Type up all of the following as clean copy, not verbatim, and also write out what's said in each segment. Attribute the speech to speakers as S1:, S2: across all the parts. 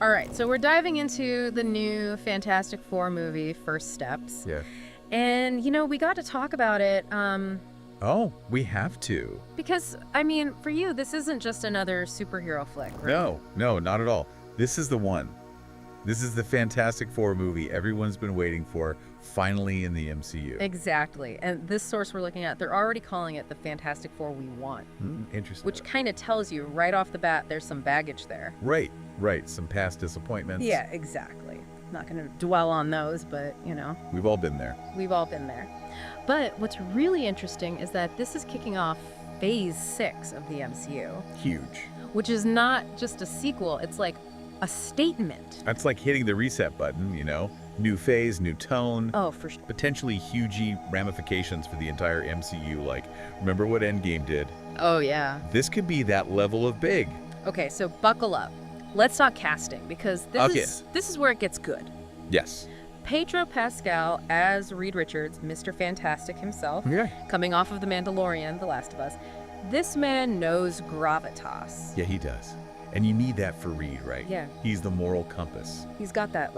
S1: All right, so we're diving into the new Fantastic Four movie, First Steps.
S2: Yeah.
S1: And, we got to talk about it
S2: Oh, we have to.
S1: because, for you, this isn't just another superhero flick, right?
S2: No, not at all. This is the one. This is the Fantastic Four movie everyone's been waiting for, finally in the MCU.
S1: Exactly. And this source we're looking at, they're already calling it the Fantastic Four we want.
S2: Interesting.
S1: Which kind of tells you right off the bat there's some baggage there.
S2: Right. Some past disappointments.
S1: Yeah, exactly. Not going to dwell on those, but,
S2: We've all been there.
S1: we've all been there. But what's really interesting is that this is kicking off Phase 6 of the MCU,
S2: Huge.
S1: which is not just a sequel, it's like a statement.
S2: That's like hitting the reset button, New phase, new tone.
S1: Oh, for sure.
S2: Potentially huge ramifications for the entire MCU. Like, remember what Endgame did?
S1: Oh, yeah.
S2: This could be that level of big.
S1: Okay, so buckle up. Let's talk casting, because this is where it gets good.
S2: Yes.
S1: Pedro Pascal as Reed Richards, Mr. Fantastic himself,
S2: Yeah.
S1: coming off of The Mandalorian, The Last of Us. This man knows gravitas.
S2: Yeah, he does. And you need that for Reed, right?
S1: Yeah.
S2: He's the moral compass.
S1: He's got that,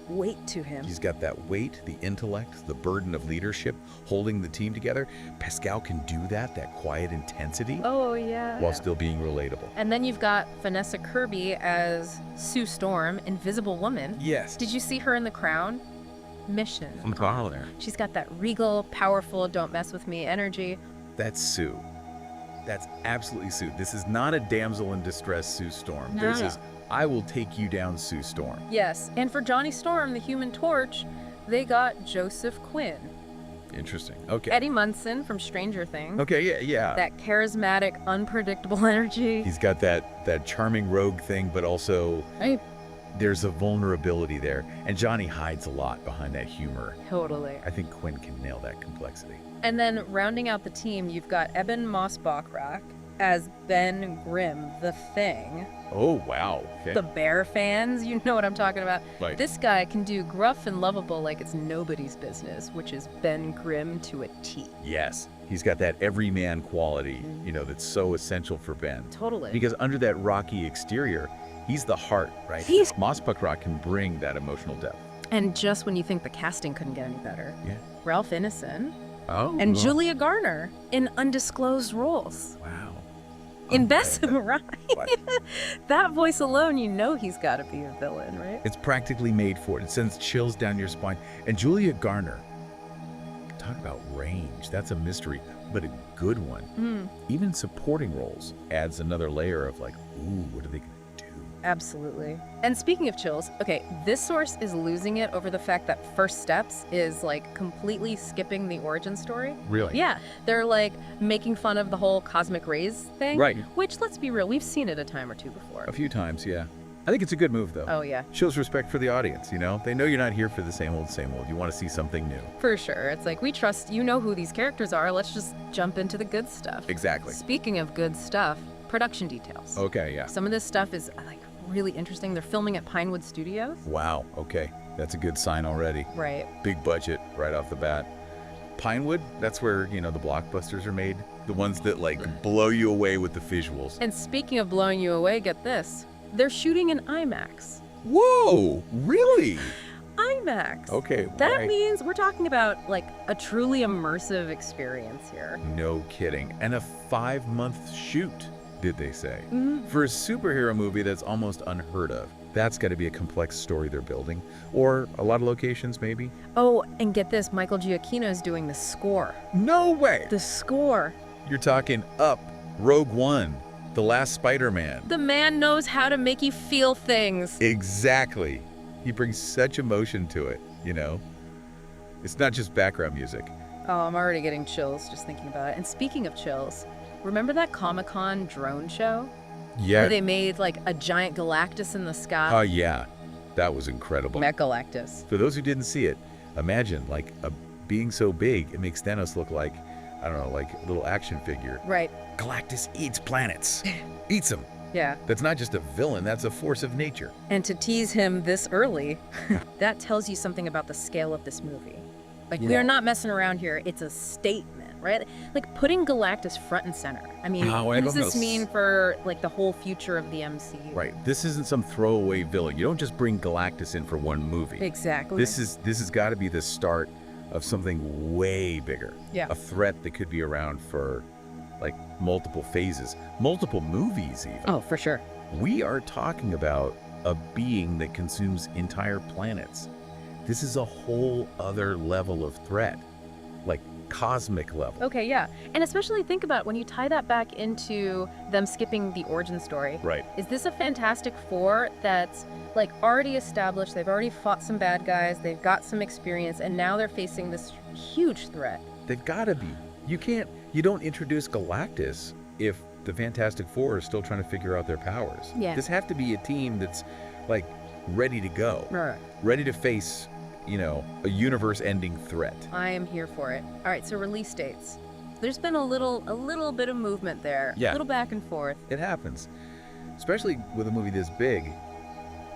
S1: weight to him.
S2: He's got that weight, the intellect, the burden of leadership, holding the team together. Pascal can do that quiet intensity,
S1: Oh, yeah.
S2: while still being relatable.
S1: And then you've got Vanessa Kirby as Sue Storm, Invisible Woman.
S2: Yes.
S1: Did you see her in The Crown? Mission.
S2: I'm following her.
S1: She's got that regal, powerful, don't mess with me energy.
S2: That's Sue. That's absolutely Sue. This is not a damsel in distress Sue Storm.
S1: No,
S2: This
S1: no.
S2: is, I will take you down, Sue Storm.
S1: Yes. And for Johnny Storm, the Human Torch, they got Joseph Quinn.
S2: Interesting. Okay.
S1: Eddie Munson from Stranger Things.
S2: Okay, yeah.
S1: That charismatic, unpredictable energy.
S2: He's got that charming rogue thing, but also
S1: Right.
S2: there's a vulnerability there. And Johnny hides a lot behind that humor.
S1: Totally.
S2: I think Quinn can nail that complexity.
S1: And then rounding out the team, you've got Eben Moss-Bachrach as Ben Grimm, the Thing.
S2: Oh, wow. Okay.
S1: The Bear fans, you know what I'm talking about.
S2: Right.
S1: This guy can do gruff and lovable like it's nobody's business, which is Ben Grimm to a T.
S2: Yes. He's got that everyman quality, that's so essential for Ben.
S1: Totally.
S2: Because under that rocky exterior, he's the heart, right? Moss Bachrach can bring that emotional depth.
S1: And just when you think the casting couldn't get any better,
S2: Yeah.
S1: Ralph Ineson
S2: Oh.
S1: and Julia Garner in undisclosed roles.
S2: Wow.
S1: In
S2: Okay.
S1: Bessemer, right?
S2: Wow.
S1: That voice alone, he's got to be a villain, right?
S2: It's practically made for it. It sends chills down your spine. And Julia Garner, talk about range. That's a mystery, but a good one. Even supporting roles adds another layer of ooh, what are they going to do?
S1: Absolutely. And speaking of chills, okay, this source is losing it over the fact that First Steps is completely skipping the origin story.
S2: Really?
S1: Yeah, they're making fun of the whole cosmic rays thing.
S2: Right.
S1: Which, let's be real, we've seen it a time or two before.
S2: A few times, yeah. I think it's a good move, though.
S1: Oh, yeah.
S2: Shows respect for the audience, They know you're not here for the same old, same old. You want to see something new.
S1: For sure. It's we trust, who these characters are. Let's just jump into the good stuff.
S2: Exactly.
S1: Speaking of good stuff, production details.
S2: Okay, yeah.
S1: Some of this stuff is really interesting. They're filming at Pinewood Studios.
S2: Wow, okay. That's a good sign already.
S1: Right.
S2: Big budget right off the bat. Pinewood, that's where, the blockbusters are made. The ones that blow you away with the visuals.
S1: And speaking of blowing you away, get this. They're shooting in IMAX.
S2: Whoa, really?
S1: IMAX.
S2: Okay,
S1: That
S2: right.
S1: means we're talking about a truly immersive experience here.
S2: No kidding. And a 5-month shoot, did they say?
S1: Mhm.
S2: For a superhero movie that's almost unheard of. That's got to be a complex story they're building. Or a lot of locations, maybe.
S1: Oh, and get this, Michael Giacchino's doing the score.
S2: No way!
S1: The score.
S2: You're talking Up, Rogue One, The Last Spider-Man.
S1: The man knows how to make you feel things.
S2: Exactly. He brings such emotion to it, It's not just background music.
S1: Oh, I'm already getting chills just thinking about it. And speaking of chills, remember that Comic-Con drone show?
S2: Yeah.
S1: Where they made a giant Galactus in the sky?
S2: Oh, yeah. That was incredible.
S1: Mech-Galactus.
S2: For those who didn't see it, imagine, being so big, it makes Thanos look like, I don't know, a little action figure.
S1: Right.
S2: Galactus eats planets. Eats them.
S1: Yeah.
S2: That's not just a villain, that's a force of nature.
S1: And to tease him this early, that tells you something about the scale of this movie. We
S2: Yeah.
S1: are not messing around here. It's a statement. right? Like putting Galactus front and center. I mean, what does this mean for like the whole future of the MCU?
S2: Right. This isn't some throwaway villain. You don't just bring Galactus in for one movie.
S1: Exactly.
S2: This has got to be the start of something way bigger.
S1: Yeah.
S2: A threat that could be around for like multiple phases, multiple movies even.
S1: Oh, for sure.
S2: We are talking about a being that consumes entire planets. This is a whole other level of threat, like cosmic level.
S1: Okay, yeah. And especially think about when you tie that back into them skipping the origin story.
S2: Right.
S1: Is this a Fantastic Four that's like already established, they've already fought some bad guys, they've got some experience, and now they're facing this huge threat?
S2: They've got to be. You don't introduce Galactus if the Fantastic Four are still trying to figure out their powers.
S1: Yeah.
S2: This have to be a team that's like ready to go.
S1: Right.
S2: Ready to face, a universe-ending threat.
S1: I am here for it. All right, so release dates. There's been a little bit of movement there.
S2: Yeah.
S1: A little back and forth.
S2: It happens. Especially with a movie this big,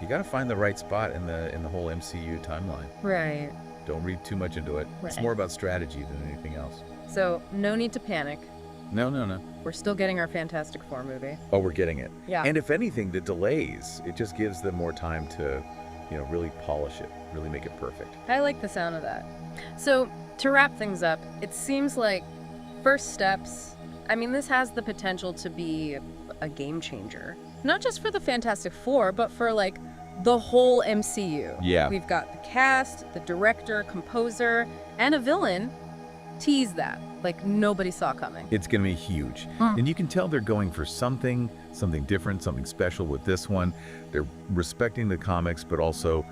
S2: you got to find the right spot in the whole MCU timeline.
S1: Right.
S2: Don't read too much into it.
S1: Right.
S2: It's more about strategy than anything else.
S1: So, no need to panic.
S2: No.
S1: We're still getting our Fantastic Four movie.
S2: Oh, we're getting it.
S1: Yeah.
S2: And if anything, the delays, it just gives them more time to, really polish it, really make it perfect.
S1: I like the sound of that. So, to wrap things up, it seems like first steps, I mean, this has the potential to be a game changer. Not just for the Fantastic Four, but for like the whole MCU.
S2: Yeah.
S1: We've got the cast, the director, composer, and a villain. Tease that like nobody saw coming.
S2: It's going to be huge. And you can tell they're going for something different, something special with this one. They're respecting the comics, but also,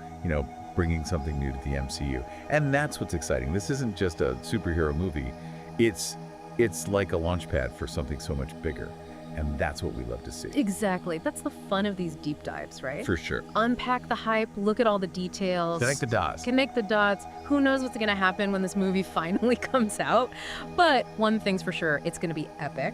S2: bringing something new to the MCU. And that's what's exciting. This isn't just a superhero movie. It's like a launch pad for something so much bigger. And that's what we love to see.
S1: Exactly. That's the fun of these deep dives, right?
S2: For sure.
S1: Unpack the hype, look at all the details.
S2: Connect the dots.
S1: Connect the dots. Who knows what's going to happen when this movie finally comes out? But one thing's for sure, it's going to be epic.